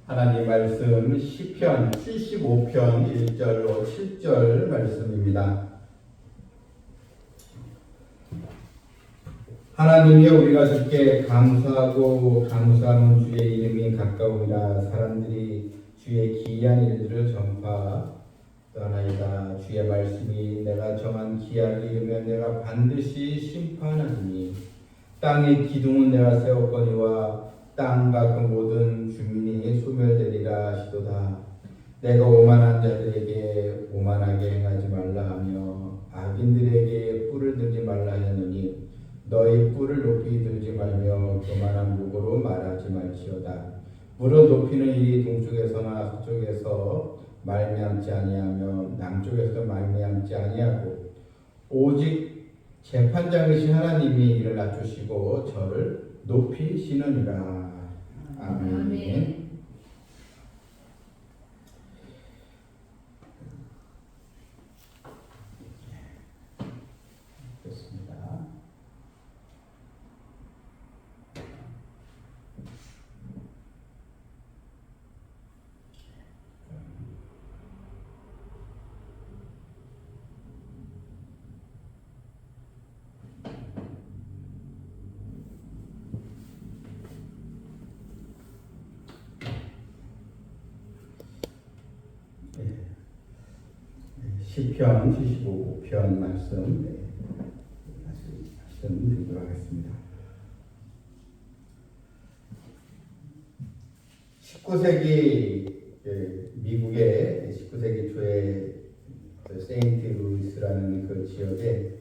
하나님 말씀 시편 75편 1절로 7절 말씀입니다. 하나님이여 우리가 주께 감사하고 감사하는 주의 이름이 가까우니라. 사람들이 주의 기이한 일들을 전파하나이다. 주의 말씀이 내가 정한 기한을 이루면 내가 반드시 심판하리니 땅의 기둥은 내가 세웠거니와 땅과 그 모든 주민이 소멸되리라 하시도다. 내가 오만한 자들에게 오만하게 행하지 말라 하며 악인들에게 뿔을 들지 말라 하였느니 너희 뿔을 높이 들지 말며 교만한 목으로 말하지 말지어다. 무릇 높이는 일이 동쪽에서나 서쪽에서 말미암지 아니하며 남쪽에서도 말미암지 아니하고 오직 재판장이신 하나님이 이를 낮추시고 저를 높이시느니라. 아멘. 좋습니다. 시편 75편 말씀 드리도록 하겠습니다. 19세기 미국의 19세기 초에 세인트 루이스라는 그 지역에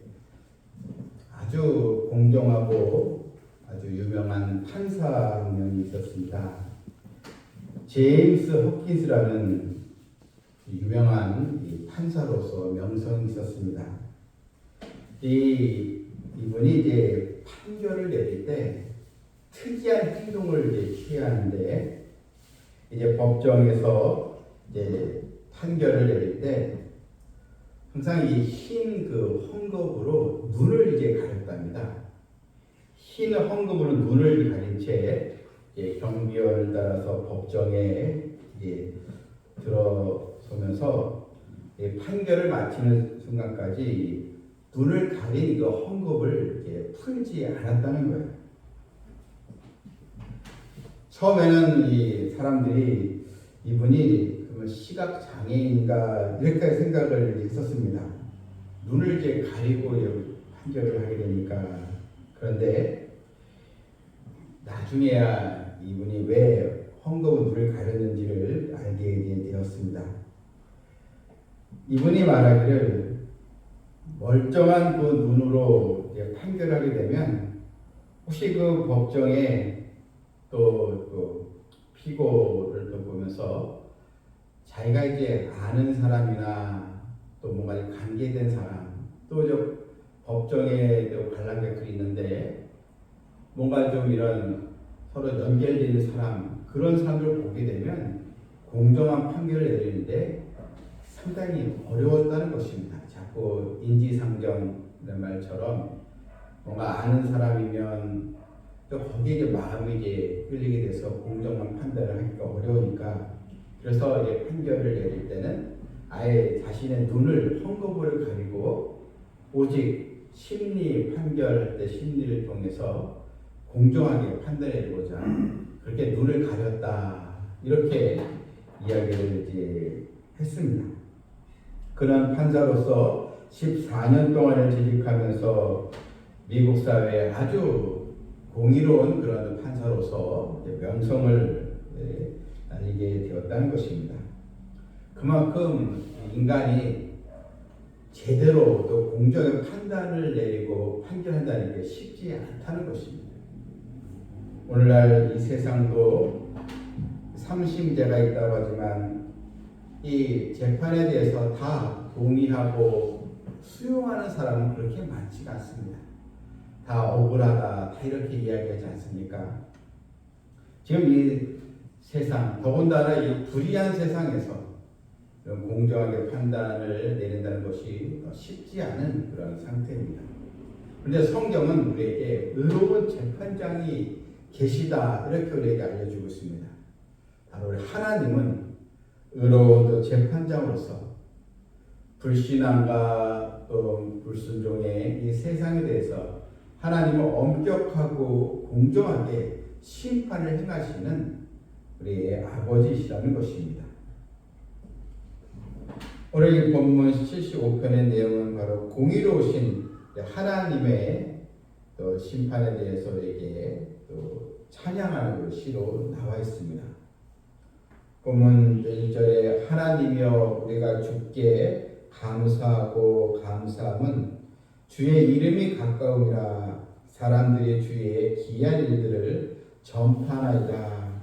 아주 공정하고 아주 유명한 판사 한 명이 있었습니다. 제임스 허킨스라는 유명한 판사로서 명성이 있었습니다. 이분이 이제 판결을 내릴 때 특이한 행동을 취해야 하는데, 이제 법정에서 이제 판결을 내릴 때 항상 이 흰 그 헝겊으로 눈을 이제 가렸답니다. 흰 헝겊으로 눈을 가린 채 경비원을 따라서 법정에 이제 들어서면서 판결을 마치는 순간까지 눈을 가린 그 헝겊을 풀지 않았다는 거예요. 처음에는 이 사람들이 이분이 시각 장애인인가 이렇게 생각을 했었습니다. 눈을 가리고 판결을 하게 되니까. 그런데 나중에야 이분이 왜 헝겊은 눈을 가렸는지를 알게 되었습니다. 이분이 말하기를 멀쩡한 그 눈으로 판결하게 되면 혹시 그 법정에 또 피고를 또 보면서 자기가 이제 아는 사람이나 또 뭔가 관계된 사람, 또 저 법정에 관람객들이 있는데 뭔가 좀 이런 서로 연결되는 사람, 그런 사람들을 보게 되면 공정한 판결을 내리는데 상당히 어려웠다는 것입니다. 자꾸 인지상정이라는 말처럼 뭔가 아는 사람이면 또 거기에 마음이 끌리게 돼서 공정한 판단을 하기가 어려우니까, 그래서 판결을 내릴 때는 아예 자신의 눈을 헝겊으로 가리고 오직 심리 판결할 때 심리를 통해서 공정하게 판단해보자, 그렇게 눈을 가렸다, 이렇게 이야기를 했습니다. 그런 판사로서 14년 동안을 재직하면서 미국 사회에 아주 공의로운 그런 판사로서 명성을 날리게 되었다는 것입니다. 그만큼 인간이 제대로 또 공정한 판단을 내리고 판결한다는 게 쉽지 않다는 것입니다. 오늘날 이 세상도 삼심제가 있다고 하지만 이 재판에 대해서 다 동의하고 수용하는 사람은 그렇게 많지가 않습니다. 다 억울하다, 다 이렇게 이야기하지 않습니까? 지금 이 세상, 더군다나 이 불의한 세상에서 공정하게 판단을 내린다는 것이 쉽지 않은 그런 상태입니다. 그런데 성경은 우리에게 의로운 재판장이 계시다, 이렇게 우리에게 알려주고 있습니다. 바로 하나님은 의로운 재판장으로서 불신앙과 또 불순종의 이 세상에 대해서 하나님은 엄격하고 공정하게 심판을 행하시는 우리의 아버지시라는 것입니다. 오늘 이 본문 75편의 내용은 바로 공의로우신 하나님의 또 심판에 대해서 우리에게 또 찬양하는 시로 나와 있습니다. 본문 1절에 하나님이여 우리가 주께 감사하고 감사함은 주의 이름이 가까우니라 사람들이 주의 기이한 일들을 전파하리라.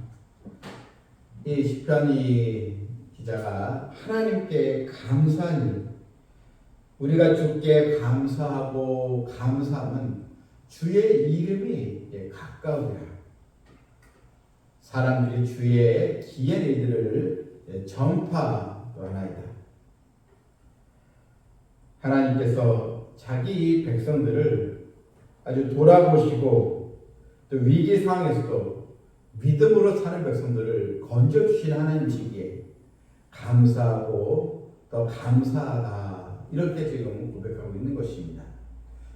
이 시편이 기자가 하나님께 감사한 일, 우리가 주께 감사하고 감사함은 주의 이름이 가까우니라. 사람들이 주의 기이한 일들을 전파하나이다. 하나님께서 자기 백성들을 아주 돌아보시고 또 위기 상황에서도 믿음으로 사는 백성들을 건져주신 하나님이시기에 감사하고 더 감사하다 이렇게 지금 고백하고 있는 것입니다.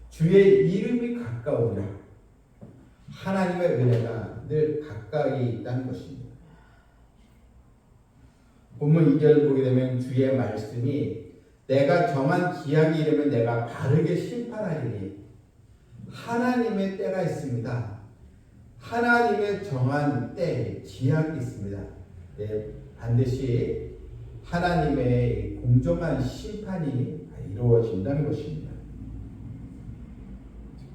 주의 이름이 가까우니라. 하나님의 은혜가 늘 가까이 있다는 것입니다. 본문 2절 보게 되면 주의 말씀이 내가 정한 기약이 이르면 내가 바르게 심판하리니 하나님의 때가 있습니다. 하나님의 정한 때 기약이 있습니다. 반드시 하나님의 공정한 심판이 이루어진다는 것입니다.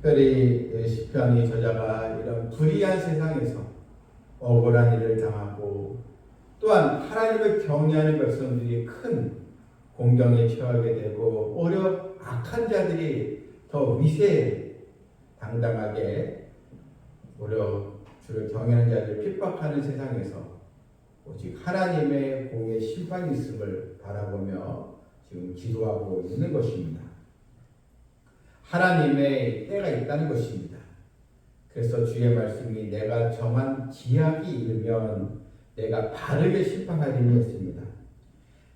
특별히 시편의 저자가 이런 불의한 세상에서 억울한 일을 당하고 또한 하나님을 경외하는 백성들이 큰 공경에 처하게 되고 오히려 악한 자들이 더 위세 당당하게 오히려 주를 경외하는 자들을 핍박하는 세상에서 오직 하나님의 공의 심판이 있음을 바라보며 지금 기도하고 있는 것입니다. 하나님의 때가 있다는 것입니다. 그래서 주의 말씀이 내가 정한 기약이 이르면 내가 바르게 심판하리니 했습니다.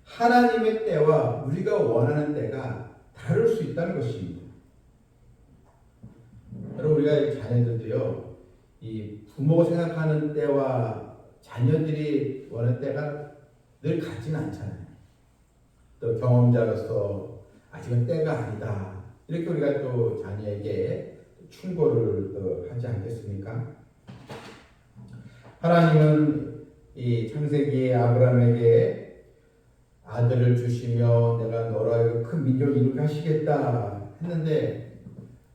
하나님의 때와 우리가 원하는 때가 다를 수 있다는 것입니다. 여러분 우리가 자녀들도요, 이 부모가 생각하는 때와 자녀들이 원하는 때가 늘 같지는 않잖아요. 또 경험자로서 아직은 때가 아니다. 이렇게 우리가 또 자녀에게 충고를 또 하지 않겠습니까? 하나님은 이 창세기에 아브라함에게 아들을 주시며 내가 너로 하여금 큰 민족을 이루게 하시겠다 했는데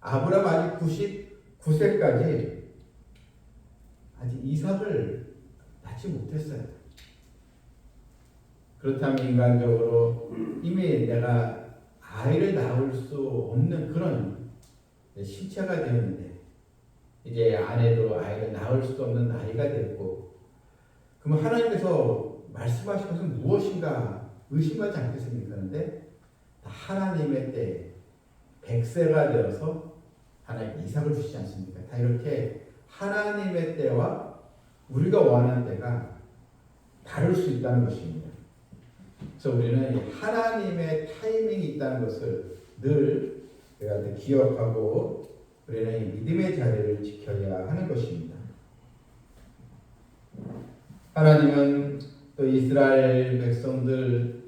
아브라함 아직 99세까지 아직 이삭을 낳지 못했어요. 그렇다면 인간적으로 이미 내가 아이를 낳을 수 없는 그런 신체가 되었는데 이제 아내도 아이를 낳을 수 없는 나이가 됐고 그러면 하나님께서 말씀하신 것은 무엇인가 의심하지 않겠습니까? 그런데 하나님의 때 100세가 되어서 하나님 이삭을 주시지 않습니까? 다 이렇게 하나님의 때와 우리가 원하는 때가 다를 수 있다는 것입니다. 그래서 우리는 하나님의 타이밍이 있다는 것을 늘 우리가 기억하고 우리는 이 믿음의 자리를 지켜야 하는 것입니다. 하나님은 또 이스라엘 백성들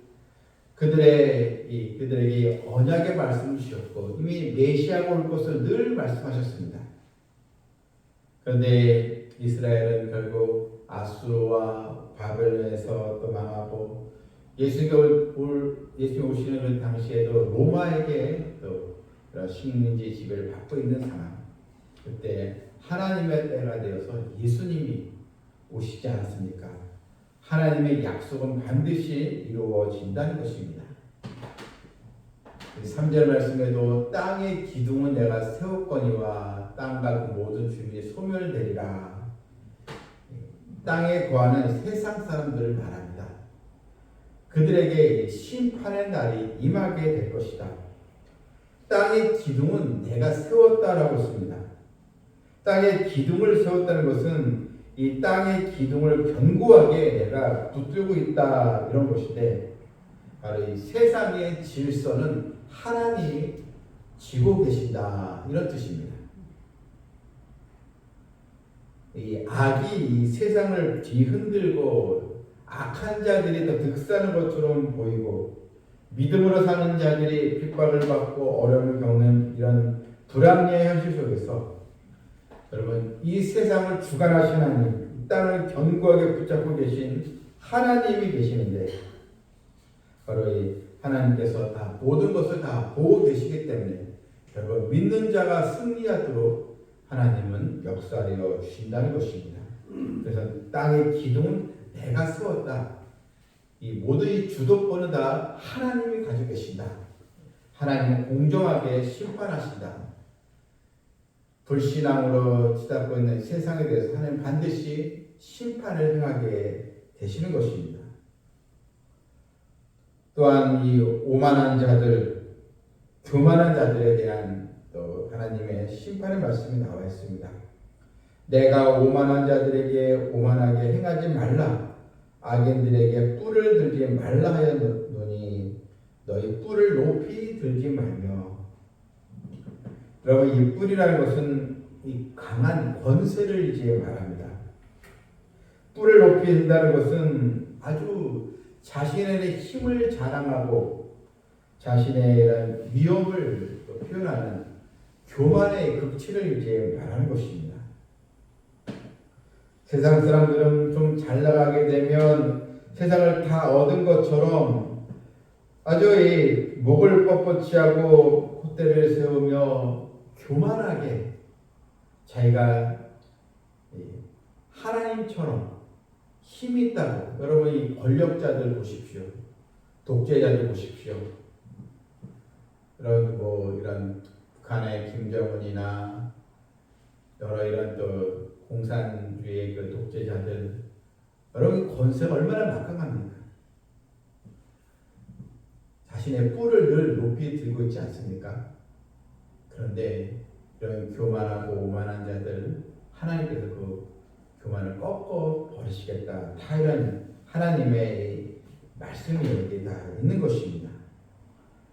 그들에게 언약의 말씀을 주셨고 이미 메시아가 올 것을 늘 말씀하셨습니다. 그런데 이스라엘은 결국 아수르와 바벨론에서 또 망하고 예수님이 오시는 그 당시에도 로마에게 또 식민지 지배를 받고 있는 상황. 그때 하나님의 때가 되어서 예수님이 오시지 않았습니까? 하나님의 약속은 반드시 이루어진다는 것입니다. 3절 말씀에도 땅의 기둥은 내가 세웠거니와 땅과 그 모든 주민이 소멸되리라. 땅에 거하는 세상 사람들을 말합니다. 그들에게 심판의 날이 임하게 될 것이다. 땅의 기둥은 내가 세웠다라고 했습니다. 땅의 기둥을 세웠다는 것은 이 땅의 기둥을 견고하게 내가 붙들고 있다 이런 것인데 바로 이 세상의 질서는 하나님이 지고 계신다 이런 뜻입니다. 이 악이 이 세상을 뒤흔들고 악한 자들이 더 득세하는 것처럼 보이고 믿음으로 사는 자들이 핍박을 받고 어려움을 겪는 이런 불합리한 현실 속에서 여러분 이 세상을 주관하신 하나님, 이 땅을 견고하게 붙잡고 계신 하나님이 계시는데 바로 이 하나님께서 다 모든 것을 다 보고 계시기 때문에 결국 믿는 자가 승리하도록 하나님은 역사하여 주신다는 것입니다. 그래서 땅의 기둥은 내가 세웠다. 이 모든 이 주도권은 다 하나님이 가지고 계신다. 하나님은 공정하게 심판하신다. 불신앙으로 치닫고 있는 세상에 대해서 하나님 반드시 심판을 행하게 되시는 것입니다. 또한 이 오만한 자들, 교만한 자들에 대한 또 하나님의 심판의 말씀이 나와 있습니다. 내가 오만한 자들에게 오만하게 행하지 말라. 악인들에게 뿔을 들지 말라 하였노니 너희 뿔을 높이 들지 말며. 여러분 이 뿔이라는 것은 이 강한 권세를 이제 말합니다. 뿔을 높이 든다는 것은 아주 자신의 힘을 자랑하고 자신의 이런 위엄을 표현하는 교만의 극치를 이제 말하는 것입니다. 세상 사람들은 좀 잘 나가게 되면 세상을 다 얻은 것처럼 아주 이 목을 뻣뻣이 하고 콧대를 세우며 교만하게 자기가 하나님처럼 힘이 있다고. 여러분 이 권력자들 보십시오. 독재자들 보십시오. 이런 북한의 김정은이나 여러 이런 또 공산주의의 그 독재자들, 여러분 권세가 얼마나 막강합니까? 자신의 뿔을 늘 높이 들고 있지 않습니까? 그런데 이런 교만하고 오만한 자들 하나님께서 그 교만을 꺾어 버리시겠다. 다 이런 하나님의 말씀이 여기 다 있는 것입니다.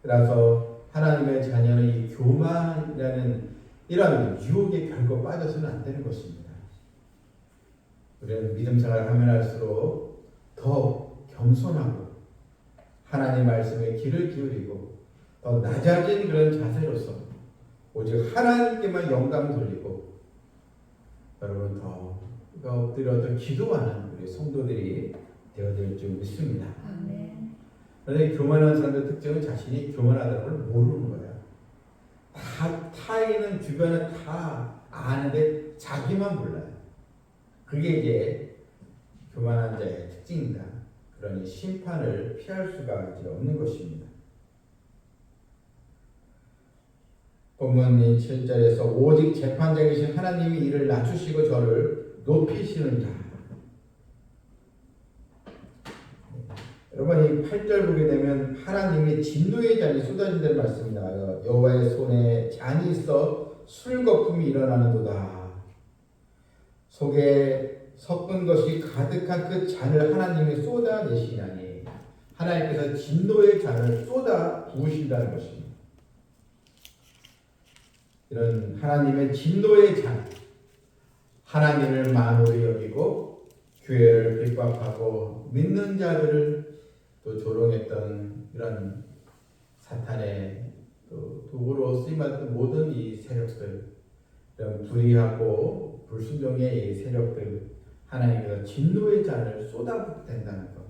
그래서 하나님의 자녀는 이 교만이라는 이런 유혹에 결코 빠져서는 안 되는 것입니다. 우리는 믿음 생활을 하면 할수록 더 겸손하고 하나님 말씀에 귀를 기울이고 더 낮아진 그런 자세로서 오직 하나님께만 영광 돌리고 여러분 더 엎드려서 기도하는 우리 성도들이 되어질 줄 믿습니다. 그런데 교만한 사람의 특징은 자신이 교만하다는 걸 모르는 거예요. 타인은 주변에 다 아는데 자기만 몰라요. 그게 이제 교만한 자의 특징입니다. 그러니 심판을 피할 수가 이제 없는 것입니다. 본문 7절에서 오직 재판장이신 하나님이 이를 낮추시고 저를 높이시는 자. 여러분 이 8절 보게 되면 하나님의 진노의 잔이 쏟아진다는 말씀이 나와요. 여호와의 손에 잔이 있어 술 거품이 일어나는도다. 속에 섞은 것이 가득한 그 잔을 하나님이 쏟아내시나니 하나님께서 진노의 잔을 쏟아 부으신다는 것입니다. 이런 하나님의 진노의 잔, 하나님을 만홀히 여기고 교회를 핍박하고 믿는 자들을 또 조롱했던 이런 사탄의 또 도구로 쓰임받던 모든 이 세력들, 이런 불의하고 불순종의 이 세력들, 하나님께서 진노의 잔을 쏟아붓는다는 것,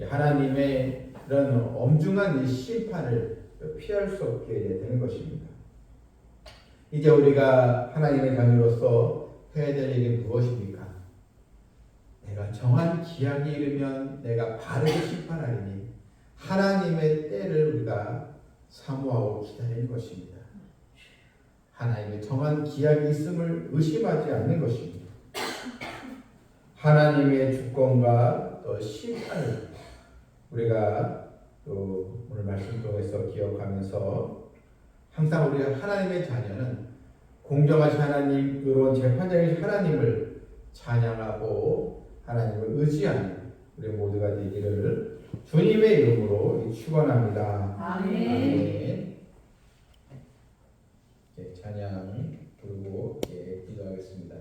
하나님의 이런 엄중한 이 심판을 피할 수 없게 되는 것입니다. 이제 우리가 하나님의 자녀로서 해야 될 일이 무엇입니까? 내가 정한 기약이 이르면 내가 바르게 심판하리니 하나님의 때를 우리가 사모하고 기다리는 것입니다. 하나님의 정한 기약이 있음을 의심하지 않는 것입니다. 하나님의 주권과 또 심판을 우리가 또 오늘 말씀 통해서 기억하면서 항상 우리가 하나님의 자녀는 공정하신 하나님, 의로운 재판장이신 하나님을 찬양하고 하나님을 의지하는 우리 모두가 되기를 주님의 이름으로 축원합니다. 아멘. 아멘. 찬양 부르고 기도하겠습니다.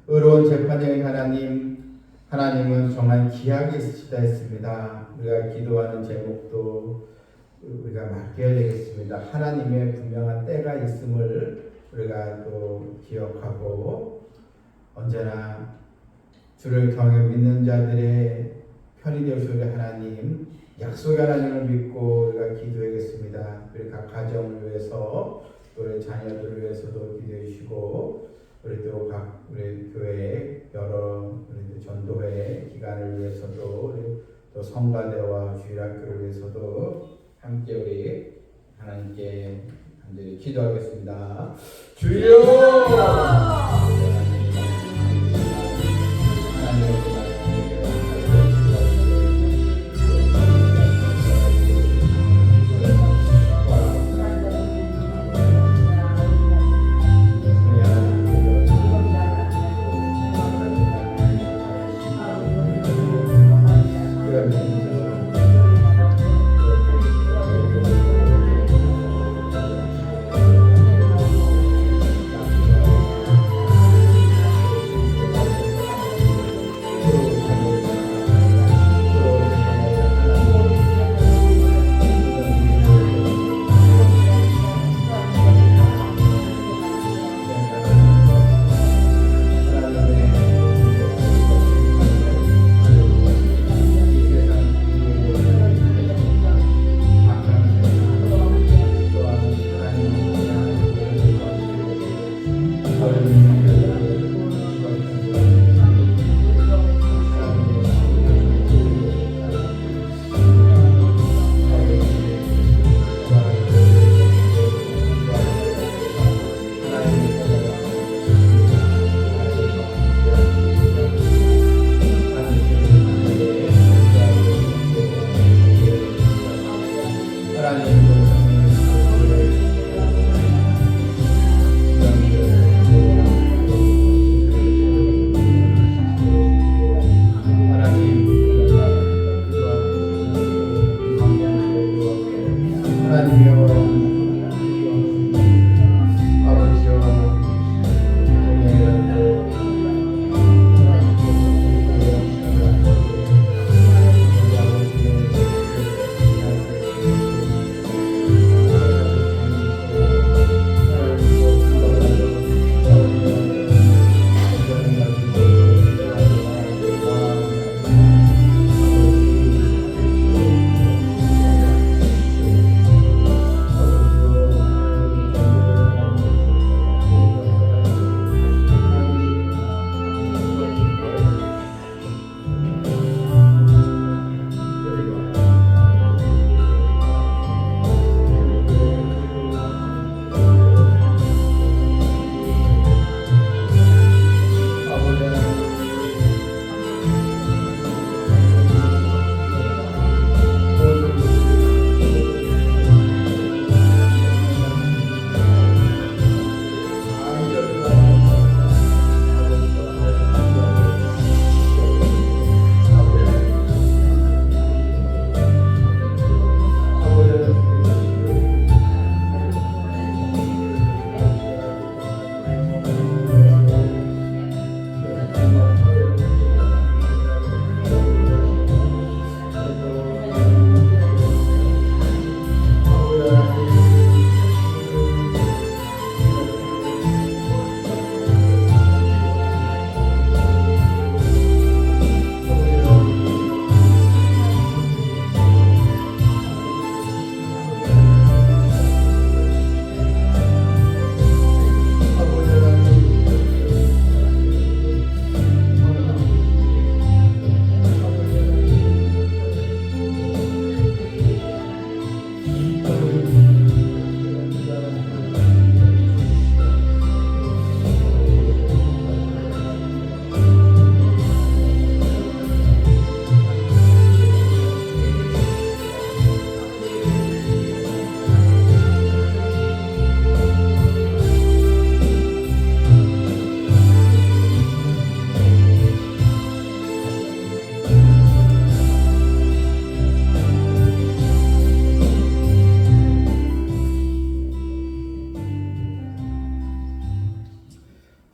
의로운 재판장인 하나님은 정한 기약이 있으시다 했습니다. 우리가 기도하는 제목도 우리가 맡겨야 되겠습니다. 하나님의 분명한 때가 있음을 우리가 또 기억하고 언제나 주를 경외 믿는 자들의 편이 되어주신 하나님, 약속의 하나님을 믿고 우리가 기도하겠습니다. 우리 각 가정을 위해서, 우리 자녀들을 위해서도 기도해 주시고, 우리 또 각 우리 교회 여러 우리 전도회 기간을 위해서도, 우리 또 성가대와 주일학교를 위해서도 함께 우리 하나님께 간절히 기도하겠습니다. 주여! 하나님이여 아버지여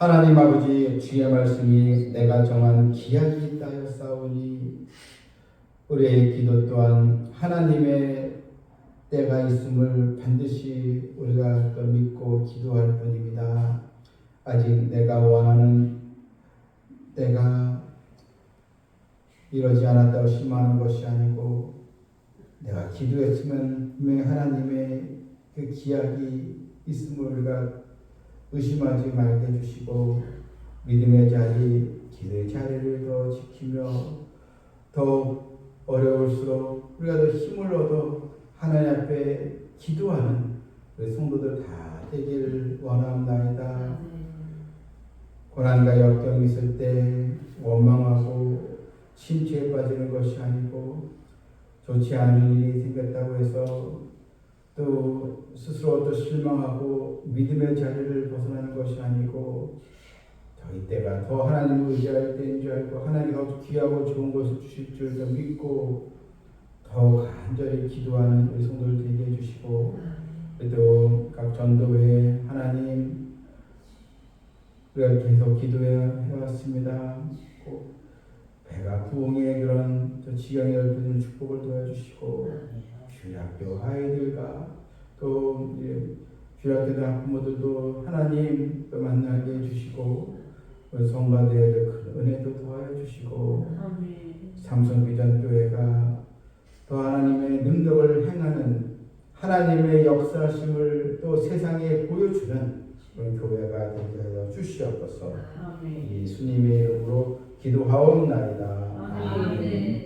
하나님 아버지 주의 말씀이 내가 정한 기약이 있다 하였사오니 우리의 기도 또한 하나님의 때가 있음을 반드시 우리가 믿고 기도할 뿐입니다. 아직 내가 원하는 때가 이러지 않았다고 실망하는 것이 아니고 내가 기도했으면 분명히 하나님의 그 기약이 있음을 우리가 의심하지 말게 해주시고 믿음의 자리, 기도의 자리를 더 지키며 더 어려울수록 우리가 더 힘을 얻어 하나님 앞에 기도하는 우리 성도들 다 되기를 원합니다. 고난과 역경이 있을 때 원망하고 침체에 빠지는 것이 아니고 좋지 않은 일이 생겼다고 해서 또 스스로 또 실망하고 믿음의 자리를 벗어나는 것이 아니고 더 이때가 더 하나님을 의지할 때인 줄 알고 하나님이 더 귀하고 좋은 것을 주실 줄 믿고 더 간절히 기도하는 우리 성도들 되게 해주시고 그래도 각 전도회에 하나님 우리가 계속 기도해왔습니다. 배가 부흥의 그런 지경에 넓혀지는 축복을 도와주시고 주일학교 아이들과 또 주일학교 학부모들도 하나님 또 만나게 해주시고 성가대회의 큰 은혜도 더하여 주시고 삼성비전교회가 또 하나님의 능력을 행하는 하나님의 역사심을 또 세상에 보여주는 그런 교회가 되게 하여 주시옵소서. 이 주님의 이름으로 기도하옵나이다. 아멘.